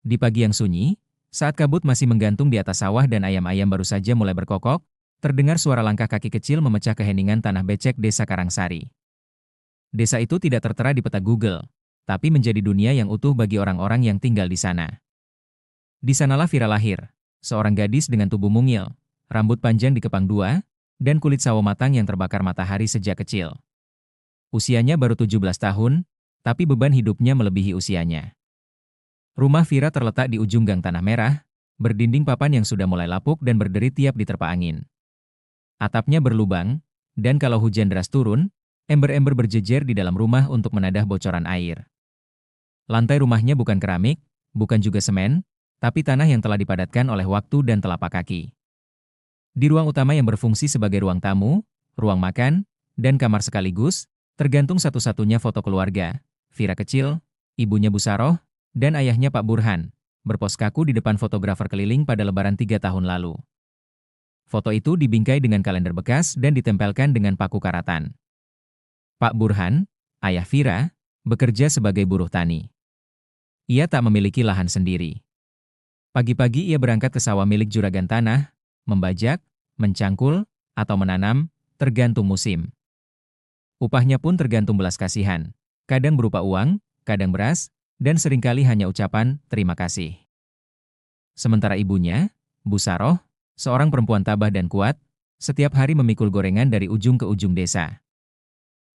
Di pagi yang sunyi, saat kabut masih menggantung di atas sawah dan ayam-ayam baru saja mulai berkokok, terdengar suara langkah kaki kecil memecah keheningan tanah becek desa Karangsari. Desa itu tidak tertera di peta Google, tapi menjadi dunia yang utuh bagi orang-orang yang tinggal di sana. Di sanalah Vira lahir, seorang gadis dengan tubuh mungil, rambut panjang dikepang dua, dan kulit sawo matang yang terbakar matahari sejak kecil. Usianya baru 17 tahun, tapi beban hidupnya melebihi usianya. Rumah Vira terletak di ujung gang tanah merah, berdinding papan yang sudah mulai lapuk dan berderi tiap diterpa angin. Atapnya berlubang, dan kalau hujan deras turun, ember-ember berjejer di dalam rumah untuk menadah bocoran air. Lantai rumahnya bukan keramik, bukan juga semen, tapi tanah yang telah dipadatkan oleh waktu dan telapak kaki. Di ruang utama yang berfungsi sebagai ruang tamu, ruang makan, dan kamar sekaligus, tergantung satu-satunya foto keluarga, Vira kecil, ibunya Bu Saroh, dan ayahnya Pak Burhan, berpos kaku di depan fotografer keliling pada Lebaran 3 tahun lalu. Foto itu dibingkai dengan kalender bekas dan ditempelkan dengan paku karatan. Pak Burhan, ayah Vira, bekerja sebagai buruh tani. Ia tak memiliki lahan sendiri. Pagi-pagi ia berangkat ke sawah milik juragan tanah, membajak, mencangkul, atau menanam, tergantung musim. Upahnya pun tergantung belas kasihan, kadang berupa uang, kadang beras, dan seringkali hanya ucapan terima kasih. Sementara ibunya, Bu Saroh, seorang perempuan tabah dan kuat, setiap hari memikul gorengan dari ujung ke ujung desa.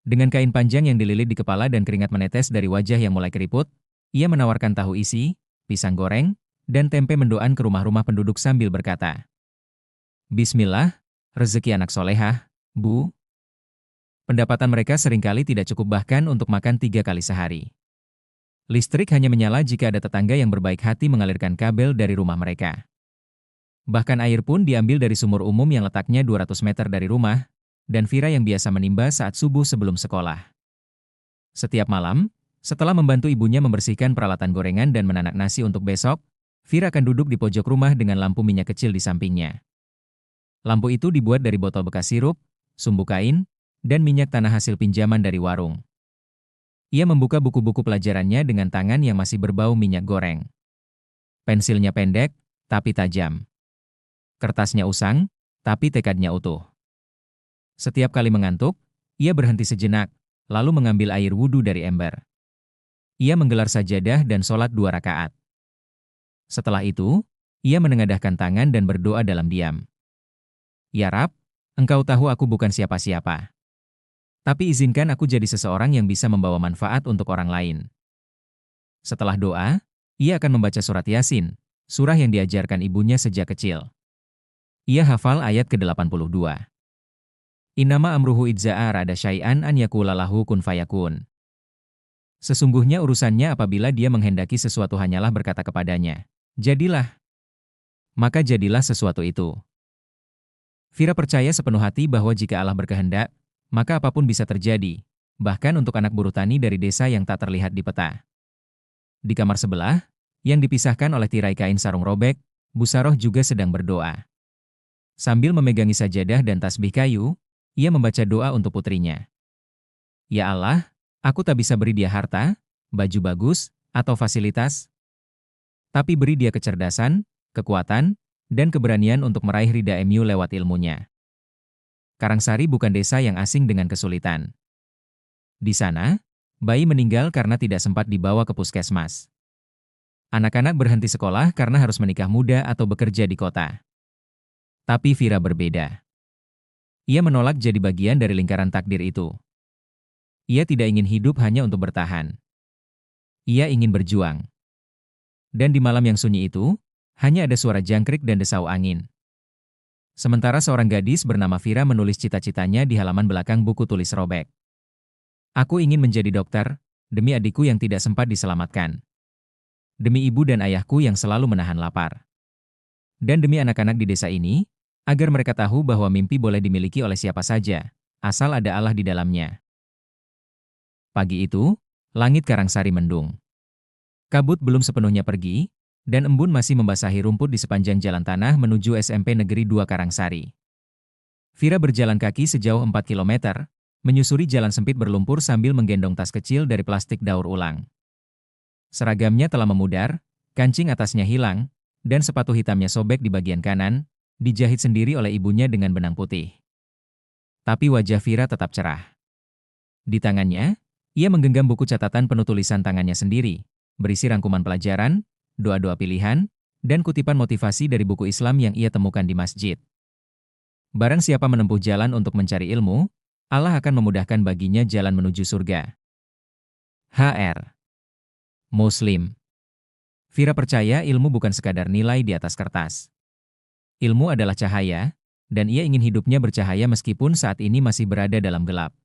Dengan kain panjang yang dililit di kepala dan keringat menetes dari wajah yang mulai keriput, ia menawarkan tahu isi, pisang goreng, dan tempe mendoan ke rumah-rumah penduduk sambil berkata, "Bismillah, rezeki anak solehah, Bu." Pendapatan mereka seringkali tidak cukup bahkan untuk makan 3 kali sehari. Listrik hanya menyala jika ada tetangga yang berbaik hati mengalirkan kabel dari rumah mereka. Bahkan air pun diambil dari sumur umum yang letaknya 200 meter dari rumah, dan Vira yang biasa menimba saat subuh sebelum sekolah. Setiap malam, setelah membantu ibunya membersihkan peralatan gorengan dan menanak nasi untuk besok, Vira akan duduk di pojok rumah dengan lampu minyak kecil di sampingnya. Lampu itu dibuat dari botol bekas sirup, sumbu kain, dan minyak tanah hasil pinjaman dari warung. Ia membuka buku-buku pelajarannya dengan tangan yang masih berbau minyak goreng. Pensilnya pendek, tapi tajam. Kertasnya usang, tapi tekadnya utuh. Setiap kali mengantuk, ia berhenti sejenak, lalu mengambil air wudhu dari ember. Ia menggelar sajadah dan sholat 2 rakaat. Setelah itu, ia menengadahkan tangan dan berdoa dalam diam. "Ya Rab, Engkau tahu aku bukan siapa-siapa. Tapi izinkan aku jadi seseorang yang bisa membawa manfaat untuk orang lain." Setelah doa, ia akan membaca surat Yasin, surah yang diajarkan ibunya sejak kecil. Ia hafal ayat ke-82. "Innama amruhu idza arada syai'an an yaqula lahu kun fayakun." Sesungguhnya urusannya apabila dia menghendaki sesuatu hanyalah berkata kepadanya, "Jadilah." Maka jadilah sesuatu itu. Vira percaya sepenuh hati bahwa jika Allah berkehendak, maka apapun bisa terjadi, bahkan untuk anak buruh tani dari desa yang tak terlihat di peta. Di kamar sebelah, yang dipisahkan oleh tirai kain sarung robek, Bu Saroh juga sedang berdoa. Sambil memegangi sajadah dan tasbih kayu, ia membaca doa untuk putrinya. "Ya Allah, aku tak bisa beri dia harta, baju bagus, atau fasilitas. Tapi beri dia kecerdasan, kekuatan, dan keberanian untuk meraih ridha-Mu lewat ilmunya." Karangsari bukan desa yang asing dengan kesulitan. Di sana, bayi meninggal karena tidak sempat dibawa ke puskesmas. Anak-anak berhenti sekolah karena harus menikah muda atau bekerja di kota. Tapi Vira berbeda. Ia menolak jadi bagian dari lingkaran takdir itu. Ia tidak ingin hidup hanya untuk bertahan. Ia ingin berjuang. Dan di malam yang sunyi itu, hanya ada suara jangkrik dan desau angin. Sementara seorang gadis bernama Vira menulis cita-citanya di halaman belakang buku tulis robek. "Aku ingin menjadi dokter, demi adikku yang tidak sempat diselamatkan. Demi ibu dan ayahku yang selalu menahan lapar. Dan demi anak-anak di desa ini, agar mereka tahu bahwa mimpi boleh dimiliki oleh siapa saja, asal ada Allah di dalamnya." Pagi itu, langit Karangsari mendung. Kabut belum sepenuhnya pergi, dan embun masih membasahi rumput di sepanjang jalan tanah menuju SMP Negeri 2 Karangsari. Vira berjalan kaki sejauh 4 kilometer, menyusuri jalan sempit berlumpur sambil menggendong tas kecil dari plastik daur ulang. Seragamnya telah memudar, Kancing atasnya hilang, dan sepatu hitamnya sobek di bagian kanan, dijahit sendiri oleh ibunya dengan benang putih. Tapi wajah Vira tetap cerah. Di tangannya, ia menggenggam buku catatan penuh tulisan tangannya sendiri, berisi rangkuman pelajaran, doa-doa pilihan, dan kutipan motivasi dari buku Islam yang ia temukan di masjid. Barang siapa menempuh jalan untuk mencari ilmu, Allah akan memudahkan baginya jalan menuju surga. HR. Muslim. Vira percaya ilmu bukan sekadar nilai di atas kertas. Ilmu adalah cahaya, dan ia ingin hidupnya bercahaya meskipun saat ini masih berada dalam gelap.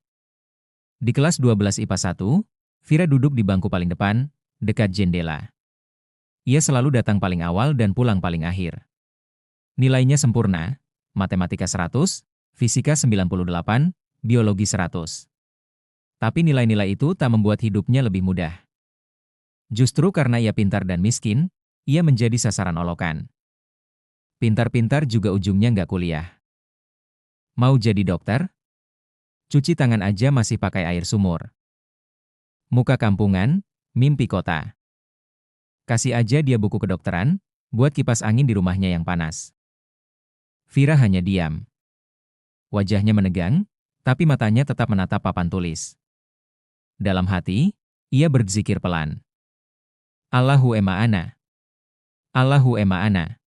Di kelas 12 IPA 1, Vira duduk di bangku paling depan, dekat jendela. Ia selalu datang paling awal dan pulang paling akhir. Nilainya sempurna, matematika 100, fisika 98, biologi 100. Tapi nilai-nilai itu tak membuat hidupnya lebih mudah. Justru karena ia pintar dan miskin, ia menjadi sasaran olokan. Pintar-pintar juga ujungnya nggak kuliah. Mau jadi dokter? Cuci tangan aja masih pakai air sumur. Muka kampungan, mimpi kota. Kasih aja dia buku kedokteran, buat kipas angin di rumahnya yang panas. Vira hanya diam. Wajahnya menegang, tapi matanya tetap menatap papan tulis. Dalam hati, ia berzikir pelan. Allahu ma'ana. Allahu ma'ana.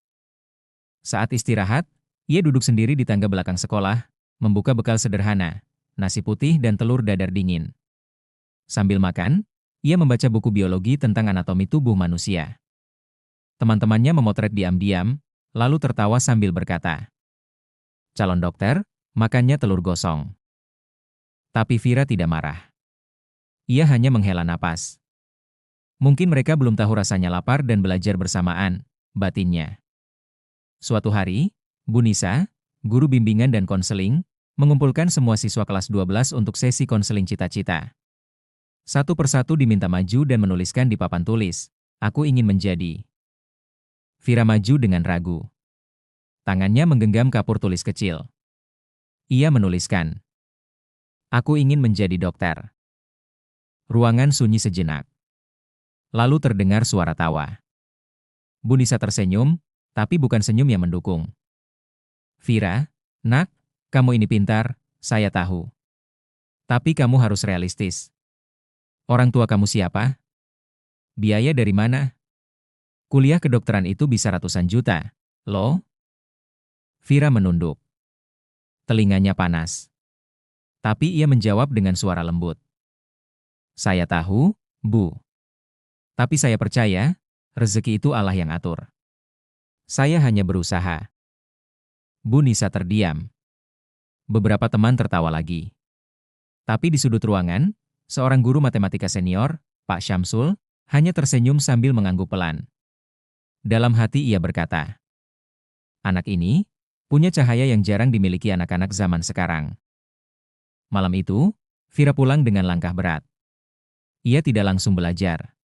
Saat istirahat, ia duduk sendiri di tangga belakang sekolah, membuka bekal sederhana, nasi putih dan telur dadar dingin. Sambil makan, ia membaca buku biologi tentang anatomi tubuh manusia. Teman-temannya memotret diam-diam, lalu tertawa sambil berkata, "Calon dokter, makannya telur gosong." Tapi Vira tidak marah. Ia hanya menghela napas. Mungkin mereka belum tahu rasanya lapar dan belajar bersamaan, batinnya. Suatu hari, Bu Nisa, guru bimbingan dan konseling, mengumpulkan semua siswa kelas 12 untuk sesi konseling cita-cita. Satu persatu diminta maju dan menuliskan di papan tulis, "Aku ingin menjadi." Vira maju dengan ragu. Tangannya menggenggam kapur tulis kecil. Ia menuliskan, "Aku ingin menjadi dokter." Ruangan sunyi sejenak. Lalu terdengar suara tawa. Bu Nisa tersenyum, tapi bukan senyum yang mendukung. "Vira, nak, kamu ini pintar, saya tahu. Tapi kamu harus realistis. Orang tua kamu siapa? Biaya dari mana? Kuliah kedokteran itu bisa ratusan juta, loh." Vira menunduk. Telinganya panas. Tapi ia menjawab dengan suara lembut. "Saya tahu, Bu. Tapi saya percaya, rezeki itu Allah yang atur. Saya hanya berusaha." Bu Nisa terdiam. Beberapa teman tertawa lagi. Tapi di sudut ruangan, seorang guru matematika senior, Pak Syamsul, hanya tersenyum sambil mengangguk pelan. Dalam hati ia berkata, "Anak ini punya cahaya yang jarang dimiliki anak-anak zaman sekarang." Malam itu, Vira pulang dengan langkah berat. Ia tidak langsung belajar.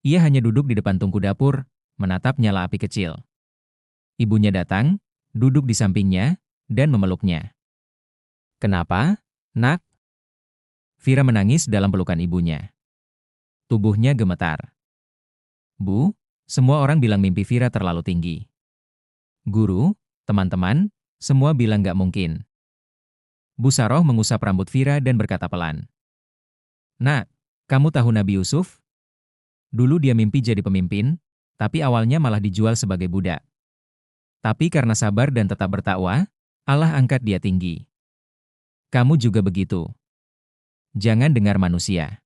Ia hanya duduk di depan tungku dapur, menatap nyala api kecil. Ibunya datang, duduk di sampingnya, dan memeluknya. "Kenapa, nak?" Vira menangis dalam pelukan ibunya. Tubuhnya gemetar. "Bu, semua orang bilang mimpi Vira terlalu tinggi. Guru, teman-teman, semua bilang gak mungkin." Bu Saroh mengusap rambut Vira dan berkata pelan, "Nak, kamu tahu Nabi Yusuf? Dulu dia mimpi jadi pemimpin, tapi awalnya malah dijual sebagai budak. Tapi karena sabar dan tetap bertakwa, Allah angkat dia tinggi. Kamu juga begitu. Jangan dengar manusia.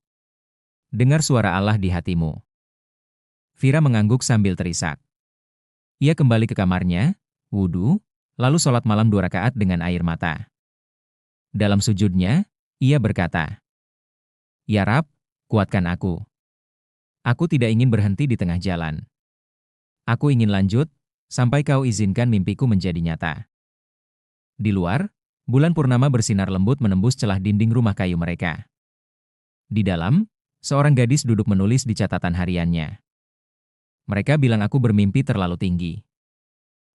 Dengar suara Allah di hatimu." Vira mengangguk sambil terisak. Ia kembali ke kamarnya, wudu, lalu sholat malam 2 rakaat dengan air mata. Dalam sujudnya, ia berkata, "Ya Rab, kuatkan aku. Aku tidak ingin berhenti di tengah jalan. Aku ingin lanjut, sampai kau izinkan mimpiku menjadi nyata." Di luar, bulan purnama bersinar lembut menembus celah dinding rumah kayu mereka. Di dalam, seorang gadis duduk menulis di catatan hariannya. "Mereka bilang aku bermimpi terlalu tinggi.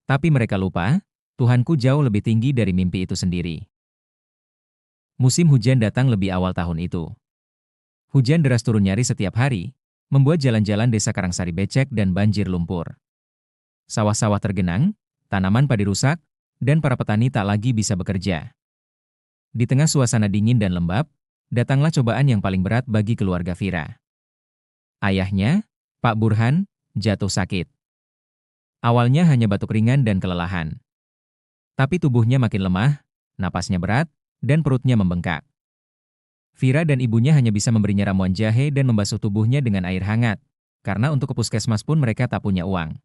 Tapi mereka lupa, Tuhanku jauh lebih tinggi dari mimpi itu sendiri." Musim hujan datang lebih awal tahun itu. Hujan deras turun nyaris setiap hari, membuat jalan-jalan desa Karangsari becek dan banjir lumpur. Sawah-sawah tergenang, tanaman padi rusak, dan para petani tak lagi bisa bekerja. Di tengah suasana dingin dan lembab, datanglah cobaan yang paling berat bagi keluarga Vira. Ayahnya, Pak Burhan, jatuh sakit. Awalnya hanya batuk ringan dan kelelahan. Tapi tubuhnya makin lemah, napasnya berat, dan perutnya membengkak. Vira dan ibunya hanya bisa memberinya ramuan jahe dan membasuh tubuhnya dengan air hangat, karena untuk ke puskesmas pun mereka tak punya uang.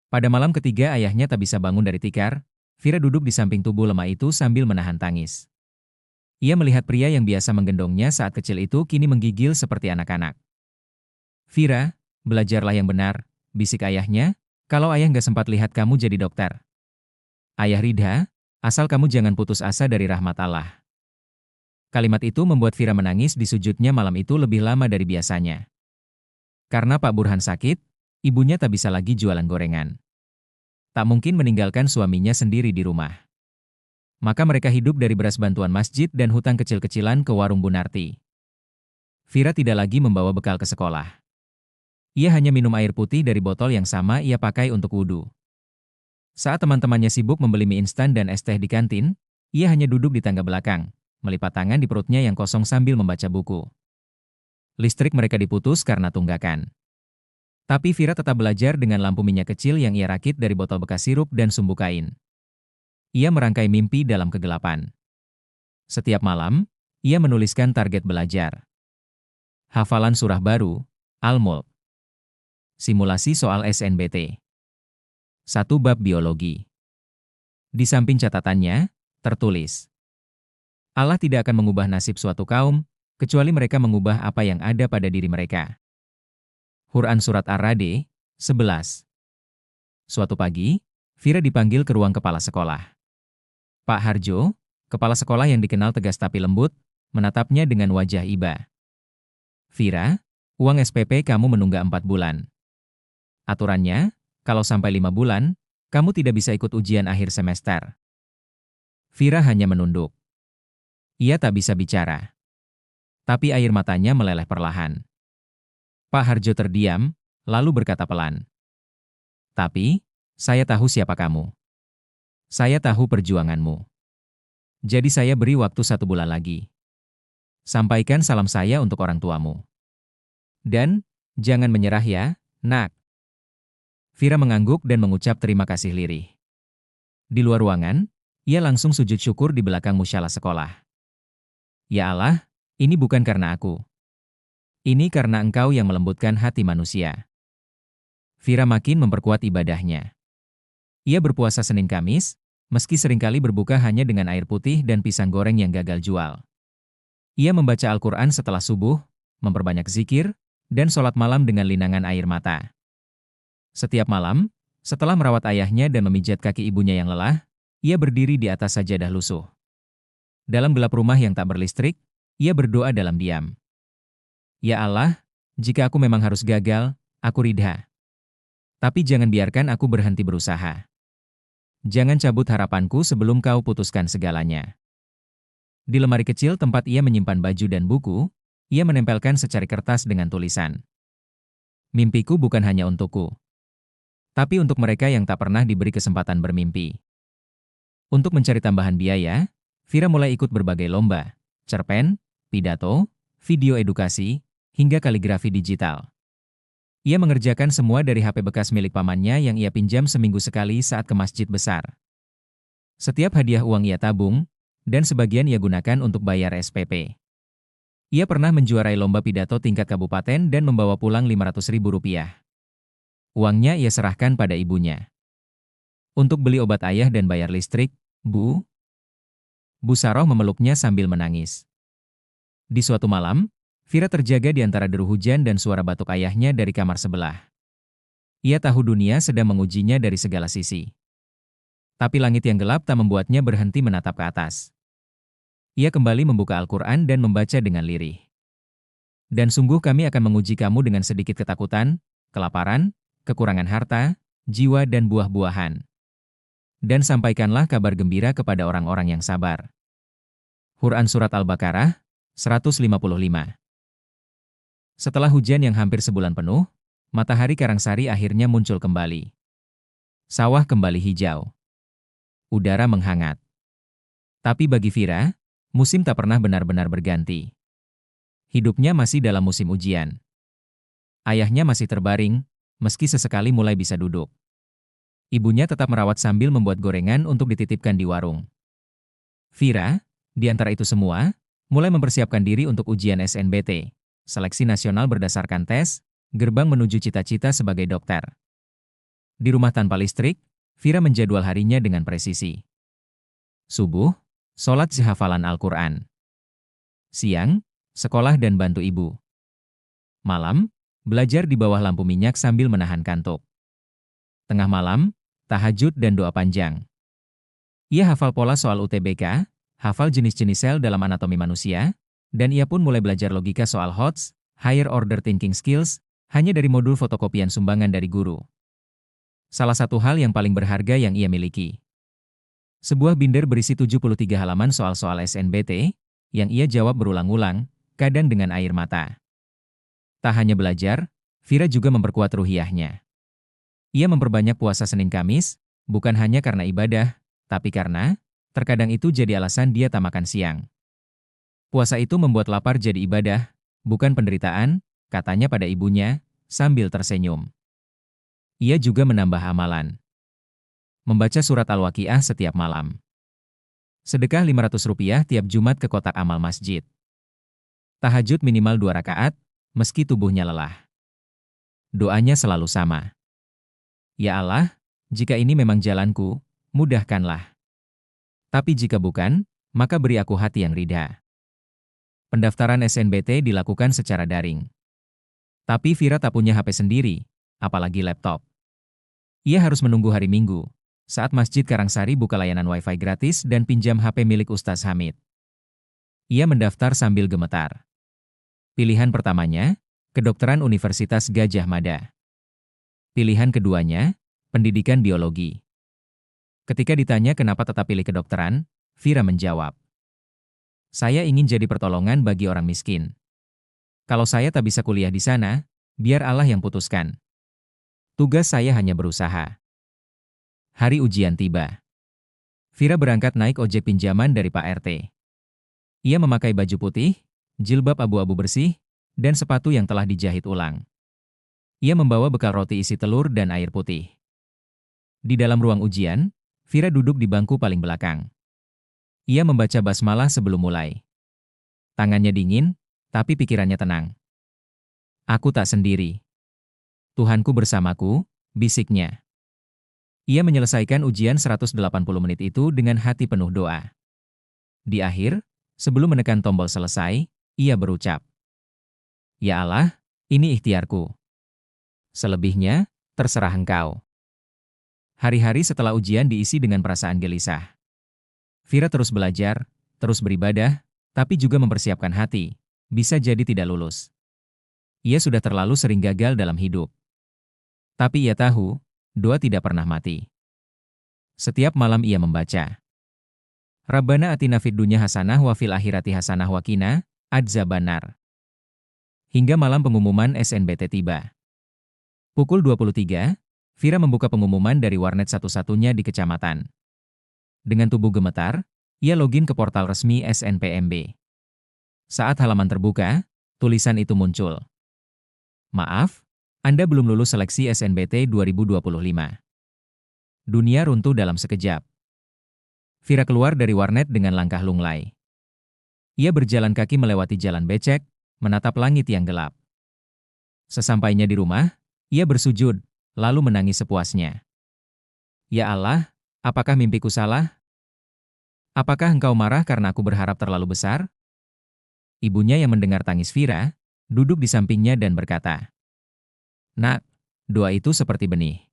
Pada malam ketiga ayahnya tak bisa bangun dari tikar, Vira duduk di samping tubuh lemah itu sambil menahan tangis. Ia melihat pria yang biasa menggendongnya saat kecil itu kini menggigil seperti anak-anak. "Vira, belajarlah yang benar," bisik ayahnya, "kalau ayah nggak sempat lihat kamu jadi dokter." "Ayah Ridha, asal kamu jangan putus asa dari rahmat Allah." Kalimat itu membuat Vira menangis di sujudnya malam itu lebih lama dari biasanya. Karena Pak Burhan sakit, ibunya tak bisa lagi jualan gorengan. Tak mungkin meninggalkan suaminya sendiri di rumah. Maka mereka hidup dari beras bantuan masjid dan hutang kecil-kecilan ke warung Bunarti. Vira tidak lagi membawa bekal ke sekolah. Ia hanya minum air putih dari botol yang sama ia pakai untuk wudhu. Saat teman-temannya sibuk membeli mie instan dan es teh di kantin, ia hanya duduk di tangga belakang, melipat tangan di perutnya yang kosong sambil membaca buku. Listrik mereka diputus karena tunggakan. Tapi Vira tetap belajar dengan lampu minyak kecil yang ia rakit dari botol bekas sirup dan sumbu kain. Ia merangkai mimpi dalam kegelapan. Setiap malam, ia menuliskan target belajar. Hafalan surah baru, Al-Mulk. Simulasi soal SNBT. 1 bab biologi. Di samping catatannya, tertulis, Allah tidak akan mengubah nasib suatu kaum, kecuali mereka mengubah apa yang ada pada diri mereka. Quran Surat Ar-Ra'd, 11. Suatu pagi, Vira dipanggil ke ruang kepala sekolah. Pak Harjo, kepala sekolah yang dikenal tegas tapi lembut, menatapnya dengan wajah iba. "Vira, uang SPP kamu menunggak 4 bulan. Aturannya, kalau sampai 5 bulan, kamu tidak bisa ikut ujian akhir semester." Vira hanya menunduk. Ia tak bisa bicara. Tapi air matanya meleleh perlahan. Pak Harjo terdiam, lalu berkata pelan. "Tapi, saya tahu siapa kamu. Saya tahu perjuanganmu. Jadi saya beri waktu 1 bulan lagi. Sampaikan salam saya untuk orang tuamu. Dan, jangan menyerah ya, nak." Vira mengangguk dan mengucap terima kasih lirih. Di luar ruangan, ia langsung sujud syukur di belakang musyalah sekolah. "Ya Allah, ini bukan karena aku. Ini karena Engkau yang melembutkan hati manusia." Vira makin memperkuat ibadahnya. Ia berpuasa Senin Kamis, meski seringkali berbuka hanya dengan air putih dan pisang goreng yang gagal jual. Ia membaca Al-Quran setelah subuh, memperbanyak zikir, dan sholat malam dengan linangan air mata. Setiap malam, setelah merawat ayahnya dan memijat kaki ibunya yang lelah, ia berdiri di atas sajadah lusuh. Dalam gelap rumah yang tak berlistrik, ia berdoa dalam diam. "Ya Allah, jika aku memang harus gagal, aku ridha. Tapi jangan biarkan aku berhenti berusaha. Jangan cabut harapanku sebelum Kau putuskan segalanya." Di lemari kecil tempat ia menyimpan baju dan buku, ia menempelkan secari kertas dengan tulisan, "Mimpiku bukan hanya untukku, tapi untuk mereka yang tak pernah diberi kesempatan bermimpi." Untuk mencari tambahan biaya, Vira mulai ikut berbagai lomba, cerpen, pidato, video edukasi, hingga kaligrafi digital. Ia mengerjakan semua dari HP bekas milik pamannya yang ia pinjam seminggu sekali saat ke masjid besar. Setiap hadiah uang ia tabung, dan sebagian ia gunakan untuk bayar SPP. Ia pernah menjuarai lomba pidato tingkat kabupaten dan membawa pulang Rp500.000. Uangnya ia serahkan pada ibunya. "Untuk beli obat ayah dan bayar listrik, Bu." Bu Saroh memeluknya sambil menangis. Di suatu malam, Vira terjaga di antara deru hujan dan suara batuk ayahnya dari kamar sebelah. Ia tahu dunia sedang mengujinya dari segala sisi. Tapi langit yang gelap tak membuatnya berhenti menatap ke atas. Ia kembali membuka Al-Quran dan membaca dengan lirih. "Dan sungguh kami akan menguji kamu dengan sedikit ketakutan, kelaparan, kekurangan harta, jiwa dan buah-buahan. Dan sampaikanlah kabar gembira kepada orang-orang yang sabar." Quran Surat Al-Baqarah, 155. Setelah hujan yang hampir sebulan penuh, matahari Karangsari akhirnya muncul kembali. Sawah kembali hijau. Udara menghangat. Tapi bagi Vira, musim tak pernah benar-benar berganti. Hidupnya masih dalam musim ujian. Ayahnya masih terbaring, meski sesekali mulai bisa duduk. Ibunya tetap merawat sambil membuat gorengan untuk dititipkan di warung. Vira, di antara itu semua, mulai mempersiapkan diri untuk ujian SNBT, seleksi nasional berdasarkan tes, gerbang menuju cita-cita sebagai dokter. Di rumah tanpa listrik, Vira menjadwal harinya dengan presisi. Subuh, sholat hafalan Al-Quran. Siang, sekolah dan bantu ibu. Malam, belajar di bawah lampu minyak sambil menahan kantuk. Tengah malam, tahajud dan doa panjang. Ia hafal pola soal UTBK, hafal jenis-jenis sel dalam anatomi manusia, dan ia pun mulai belajar logika soal HOTS, Higher Order Thinking Skills, hanya dari modul fotokopian sumbangan dari guru. Salah satu hal yang paling berharga yang ia miliki. Sebuah binder berisi 73 halaman soal-soal SNBT, yang ia jawab berulang-ulang, kadang dengan air mata. Tak hanya belajar, Vira juga memperkuat ruhiyahnya. Ia memperbanyak puasa Senin Kamis, bukan hanya karena ibadah, tapi karena, terkadang itu jadi alasan dia tak makan siang. Puasa itu membuat lapar jadi ibadah, bukan penderitaan, katanya pada ibunya, sambil tersenyum. Ia juga menambah amalan. Membaca surat Al-Waqiah setiap malam. Sedekah Rp500 tiap Jumat ke kotak amal masjid. Tahajud minimal 2 rakaat, meski tubuhnya lelah. Doanya selalu sama. Ya Allah, jika ini memang jalanku, mudahkanlah. Tapi jika bukan, maka beri aku hati yang ridha. Pendaftaran SNBT dilakukan secara daring. Tapi Vira tak punya HP sendiri, apalagi laptop. Ia harus menunggu hari Minggu, saat Masjid Karangsari buka layanan Wi-Fi gratis dan pinjam HP milik Ustaz Hamid. Ia mendaftar sambil gemetar. Pilihan pertamanya, kedokteran Universitas Gadjah Mada. Pilihan keduanya, pendidikan biologi. Ketika ditanya kenapa tetap pilih kedokteran, Vira menjawab, "Saya ingin jadi pertolongan bagi orang miskin. Kalau saya tak bisa kuliah di sana, biar Allah yang putuskan. Tugas saya hanya berusaha." Hari ujian tiba. Vira berangkat naik ojek pinjaman dari Pak RT. Ia memakai baju putih, jilbab abu-abu bersih, dan sepatu yang telah dijahit ulang. Ia membawa bekal roti isi telur dan air putih. Di dalam ruang ujian, Vira duduk di bangku paling belakang. Ia membaca basmalah sebelum mulai. Tangannya dingin, tapi pikirannya tenang. "Aku tak sendiri. Tuhanku bersamaku," bisiknya. Ia menyelesaikan ujian 180 menit itu dengan hati penuh doa. Di akhir, sebelum menekan tombol selesai, ia berucap, "Ya Allah, ini ikhtiarku. Selebihnya, terserah Engkau." Hari-hari setelah ujian diisi dengan perasaan gelisah. Vira terus belajar, terus beribadah, tapi juga mempersiapkan hati, bisa jadi tidak lulus. Ia sudah terlalu sering gagal dalam hidup. Tapi ia tahu, doa tidak pernah mati. Setiap malam ia membaca, "Rabbana atina fid dunya hasanah wa fil akhirati hasanah wa qina adzabannar." Hingga malam pengumuman SNBT tiba. Pukul 23, Vira membuka pengumuman dari warnet satu-satunya di kecamatan. Dengan tubuh gemetar, ia login ke portal resmi SNPMB. Saat halaman terbuka, tulisan itu muncul. "Maaf, Anda belum lulus seleksi SNBT 2025. Dunia runtuh dalam sekejap." Vira keluar dari warnet dengan langkah lunglai. Ia berjalan kaki melewati jalan becek, menatap langit yang gelap. Sesampainya di rumah, ia bersujud, lalu menangis sepuasnya. "Ya Allah, apakah mimpiku salah? Apakah Engkau marah karena aku berharap terlalu besar?" Ibunya yang mendengar tangis Vira, duduk di sampingnya dan berkata, "Nak, doa itu seperti benih.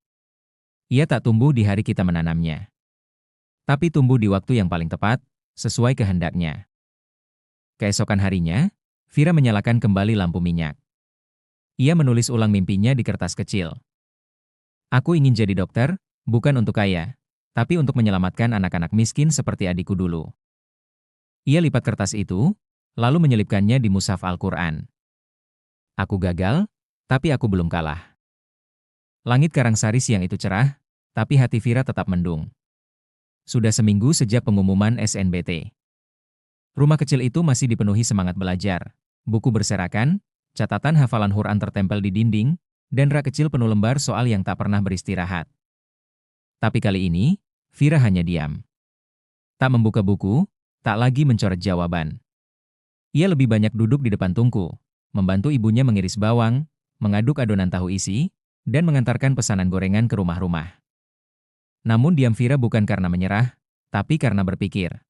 Ia tak tumbuh di hari kita menanamnya, tapi tumbuh di waktu yang paling tepat, sesuai kehendaknya." Keesokan harinya, Vira menyalakan kembali lampu minyak. Ia menulis ulang mimpinya di kertas kecil. "Aku ingin jadi dokter, bukan untuk kaya, tapi untuk menyelamatkan anak-anak miskin seperti adikku dulu." Ia lipat kertas itu, lalu menyelipkannya di mushaf Al-Quran. Aku gagal, tapi aku belum kalah. Langit Karangsari siang itu cerah, tapi hati Vira tetap mendung. Sudah seminggu sejak pengumuman SNBT. Rumah kecil itu masih dipenuhi semangat belajar. Buku berserakan, catatan hafalan Quran tertempel di dinding, dan rak kecil penuh lembar soal yang tak pernah beristirahat. Tapi kali ini, Vira hanya diam. Tak membuka buku, tak lagi mencoret jawaban. Ia lebih banyak duduk di depan tungku, membantu ibunya mengiris bawang, mengaduk adonan tahu isi, dan mengantarkan pesanan gorengan ke rumah-rumah. Namun diam Vira bukan karena menyerah, tapi karena berpikir.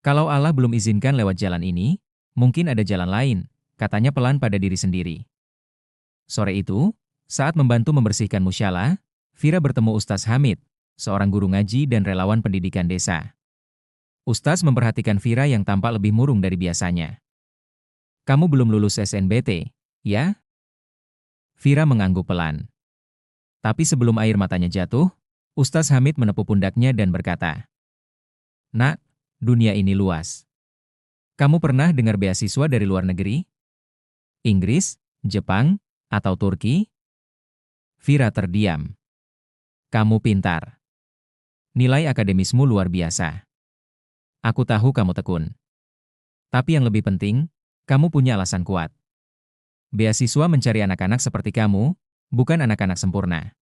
Kalau Allah belum izinkan lewat jalan ini, mungkin ada jalan lain, katanya pelan pada diri sendiri. Sore itu, saat membantu membersihkan musyalah, Vira bertemu Ustaz Hamid, seorang guru ngaji dan relawan pendidikan desa. Ustaz memperhatikan Vira yang tampak lebih murung dari biasanya. Kamu belum lulus SNBT, ya? Vira mengangguk pelan. Tapi sebelum air matanya jatuh, Ustaz Hamid menepuk pundaknya dan berkata, "Nak, dunia ini luas. Kamu pernah dengar beasiswa dari luar negeri? Inggris, Jepang, atau Turki?" Vira terdiam. "Kamu pintar. Nilai akademismu luar biasa. Aku tahu kamu tekun. Tapi yang lebih penting, kamu punya alasan kuat. Beasiswa mencari anak-anak seperti kamu, bukan anak-anak sempurna.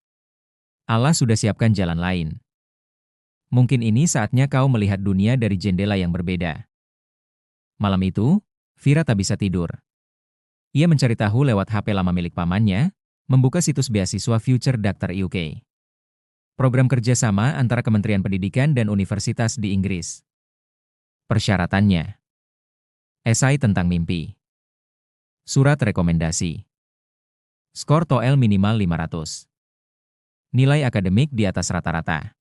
Allah sudah siapkan jalan lain. Mungkin ini saatnya kau melihat dunia dari jendela yang berbeda." Malam itu, Vira tak bisa tidur. Ia mencari tahu lewat HP lama milik pamannya, membuka situs beasiswa Future Doctor UK. Program kerjasama antara Kementerian Pendidikan dan Universitas di Inggris. Persyaratannya. Esai tentang mimpi. Surat rekomendasi. Skor TOEL minimal 500. Nilai akademik di atas rata-rata.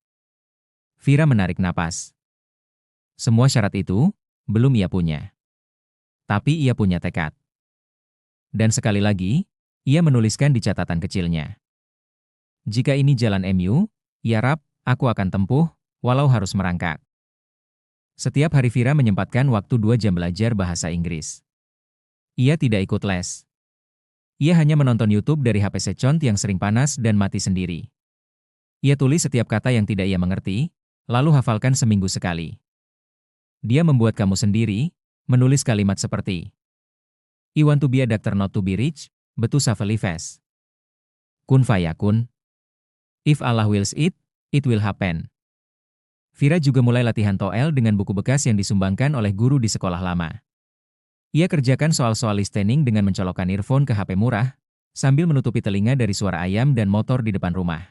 Vira menarik napas. Semua syarat itu, belum ia punya. Tapi ia punya tekad. Dan sekali lagi, ia menuliskan di catatan kecilnya. Jika ini jalan MU, ya Rab, aku akan tempuh, walau harus merangkak. Setiap hari Vira menyempatkan waktu 2 jam belajar bahasa Inggris. Ia tidak ikut les. Ia hanya menonton YouTube dari HP secont yang sering panas dan mati sendiri. Ia tulis setiap kata yang tidak ia mengerti, lalu hafalkan seminggu sekali. Dia membuat kamu sendiri, menulis kalimat seperti, "I want to be a doctor not to be rich, but to safely fast. Kun fayakun. If Allah wills it, it will happen." Vira juga mulai latihan TOEL dengan buku bekas yang disumbangkan oleh guru di sekolah lama. Ia kerjakan soal-soal listening dengan mencolokkan earphone ke HP murah, sambil menutupi telinga dari suara ayam dan motor di depan rumah.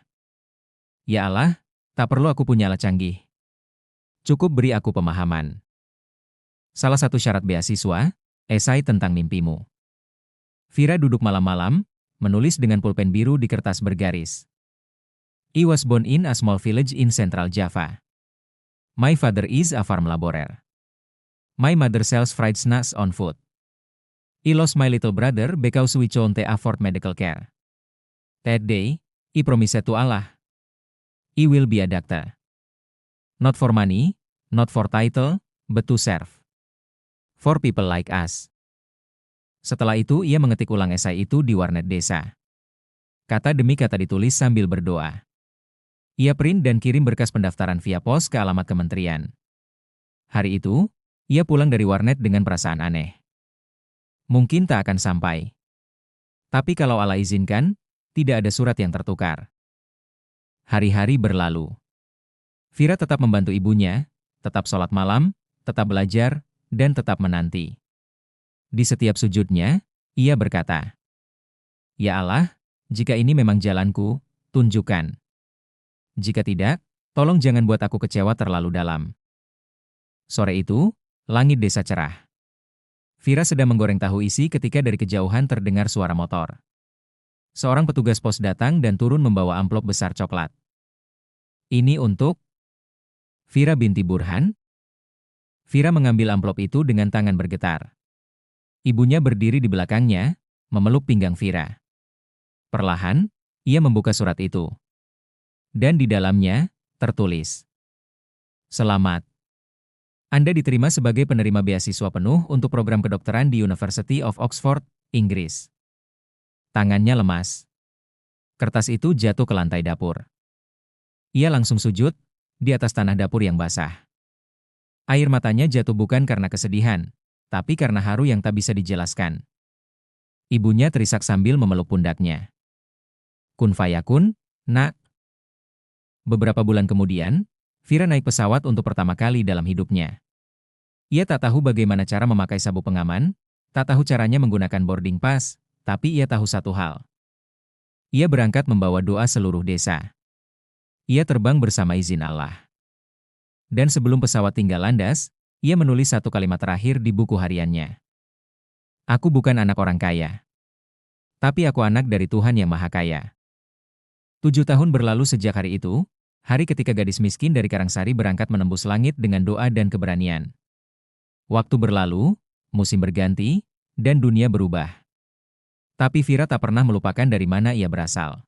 Ya Allah, tak perlu aku punya alat canggih. Cukup beri aku pemahaman. Salah satu syarat beasiswa, esai tentang mimpimu. Vira duduk malam-malam, menulis dengan pulpen biru di kertas bergaris. I was born in a small village in Central Java. My father is a farm laborer. My mother sells fried snacks on foot. I lost my little brother because we couldn't afford medical care. That day, I promised to Allah, I will be a doctor. Not for money, not for title, but to serve. For people like us. Setelah itu ia mengetik ulang esai itu di warnet desa. Kata demi kata ditulis sambil berdoa. Ia print dan kirim berkas pendaftaran via pos ke alamat kementerian. Hari itu, ia pulang dari warnet dengan perasaan aneh. Mungkin tak akan sampai. Tapi kalau Allah izinkan, tidak ada surat yang tertukar. Hari-hari berlalu. Vira tetap membantu ibunya, tetap sholat malam, tetap belajar, dan tetap menanti. Di setiap sujudnya, ia berkata, "Ya Allah, jika ini memang jalanku, tunjukkan. Jika tidak, tolong jangan buat aku kecewa terlalu dalam." Sore itu, langit desa cerah. Vira sedang menggoreng tahu isi ketika dari kejauhan terdengar suara motor. Seorang petugas pos datang dan turun membawa amplop besar coklat. "Ini untuk Vira binti Burhan?" Vira mengambil amplop itu dengan tangan bergetar. Ibunya berdiri di belakangnya, memeluk pinggang Vira. Perlahan, ia membuka surat itu. Dan di dalamnya, tertulis, "Selamat. Anda diterima sebagai penerima beasiswa penuh untuk program kedokteran di University of Oxford, Inggris. Tangannya lemas. Kertas itu jatuh ke lantai dapur. Ia langsung sujud di atas tanah dapur yang basah. Air matanya jatuh bukan karena kesedihan, tapi karena haru yang tak bisa dijelaskan. Ibunya terisak sambil memeluk pundaknya. Kun fayakun, nak. Beberapa bulan kemudian, Vira naik pesawat untuk pertama kali dalam hidupnya. Ia tak tahu bagaimana cara memakai sabuk pengaman, tak tahu caranya menggunakan boarding pass, tapi ia tahu satu hal. Ia berangkat membawa doa seluruh desa. Ia terbang bersama izin Allah. Dan sebelum pesawat tinggal landas, ia menulis satu kalimat terakhir di buku hariannya. Aku bukan anak orang kaya. Tapi aku anak dari Tuhan yang Maha Kaya. 7 tahun berlalu sejak hari itu, hari ketika gadis miskin dari Karangsari berangkat menembus langit dengan doa dan keberanian. Waktu berlalu, musim berganti, dan dunia berubah. Tapi Vira tak pernah melupakan dari mana ia berasal.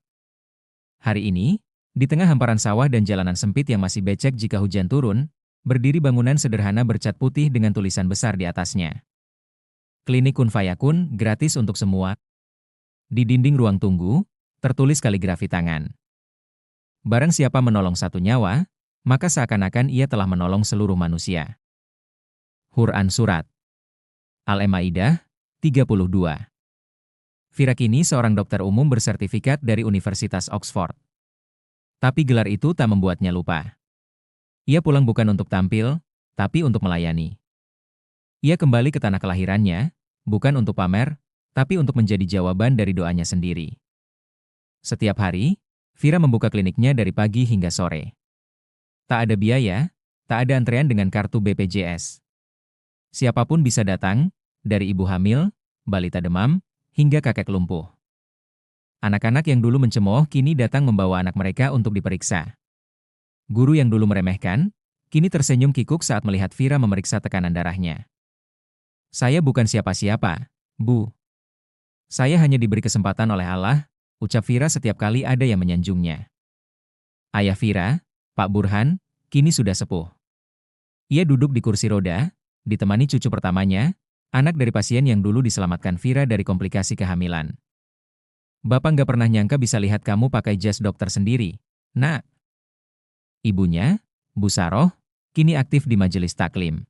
Hari ini, di tengah hamparan sawah dan jalanan sempit yang masih becek jika hujan turun, berdiri bangunan sederhana bercat putih dengan tulisan besar di atasnya. Klinik Kun Fayakun, gratis untuk semua. Di dinding ruang tunggu, tertulis kaligrafi tangan. Barang siapa menolong satu nyawa, maka seakan-akan ia telah menolong seluruh manusia. Quran Surat Al-Maidah 32. Vira kini seorang dokter umum bersertifikat dari Universitas Oxford. Tapi gelar itu tak membuatnya lupa. Ia pulang bukan untuk tampil, tapi untuk melayani. Ia kembali ke tanah kelahirannya, bukan untuk pamer, tapi untuk menjadi jawaban dari doanya sendiri. Setiap hari, Vira membuka kliniknya dari pagi hingga sore. Tak ada biaya, tak ada antrean dengan kartu BPJS. Siapapun bisa datang, dari ibu hamil, balita demam, hingga kakek lumpuh. Anak-anak yang dulu mencemooh kini datang membawa anak mereka untuk diperiksa. Guru yang dulu meremehkan, kini tersenyum kikuk saat melihat Vira memeriksa tekanan darahnya. Saya bukan siapa-siapa, Bu. Saya hanya diberi kesempatan oleh Allah, ucap Vira setiap kali ada yang menyanjungnya. Ayah Vira, Pak Burhan, kini sudah sepuh. Ia duduk di kursi roda, ditemani cucu pertamanya, anak dari pasien yang dulu diselamatkan Vira dari komplikasi kehamilan. Bapak nggak pernah nyangka bisa lihat kamu pakai jas dokter sendiri, nak. Ibunya, Bu Saroh, kini aktif di majelis taklim.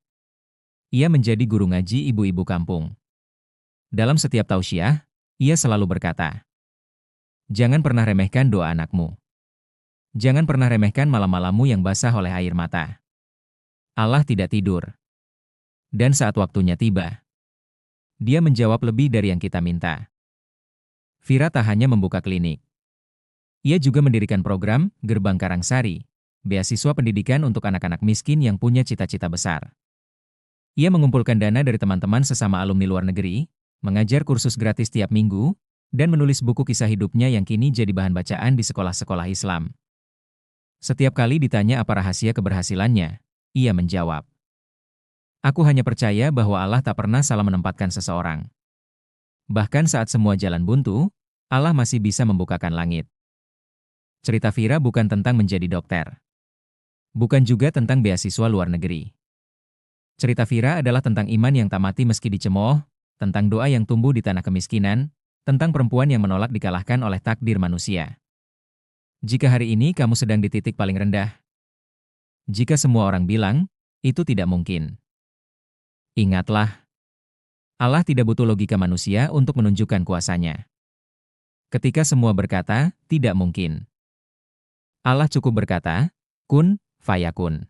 Ia menjadi guru ngaji ibu-ibu kampung. Dalam setiap tausiah, ia selalu berkata, jangan pernah remehkan doa anakmu. Jangan pernah remehkan malam-malammu yang basah oleh air mata. Allah tidak tidur. Dan saat waktunya tiba, Dia menjawab lebih dari yang kita minta. Vira tak hanya membuka klinik. Ia juga mendirikan program Gerbang Karangsari, beasiswa pendidikan untuk anak-anak miskin yang punya cita-cita besar. Ia mengumpulkan dana dari teman-teman sesama alumni luar negeri, mengajar kursus gratis tiap minggu, dan menulis buku kisah hidupnya yang kini jadi bahan bacaan di sekolah-sekolah Islam. Setiap kali ditanya apa rahasia keberhasilannya, ia menjawab, aku hanya percaya bahwa Allah tak pernah salah menempatkan seseorang. Bahkan saat semua jalan buntu, Allah masih bisa membukakan langit. Cerita Vira bukan tentang menjadi dokter. Bukan juga tentang beasiswa luar negeri. Cerita Vira adalah tentang iman yang tak mati meski dicemooh, tentang doa yang tumbuh di tanah kemiskinan, tentang perempuan yang menolak dikalahkan oleh takdir manusia. Jika hari ini kamu sedang di titik paling rendah, jika semua orang bilang, itu tidak mungkin. Ingatlah, Allah tidak butuh logika manusia untuk menunjukkan kuasanya. Ketika semua berkata, tidak mungkin. Allah cukup berkata, kun, fayakun.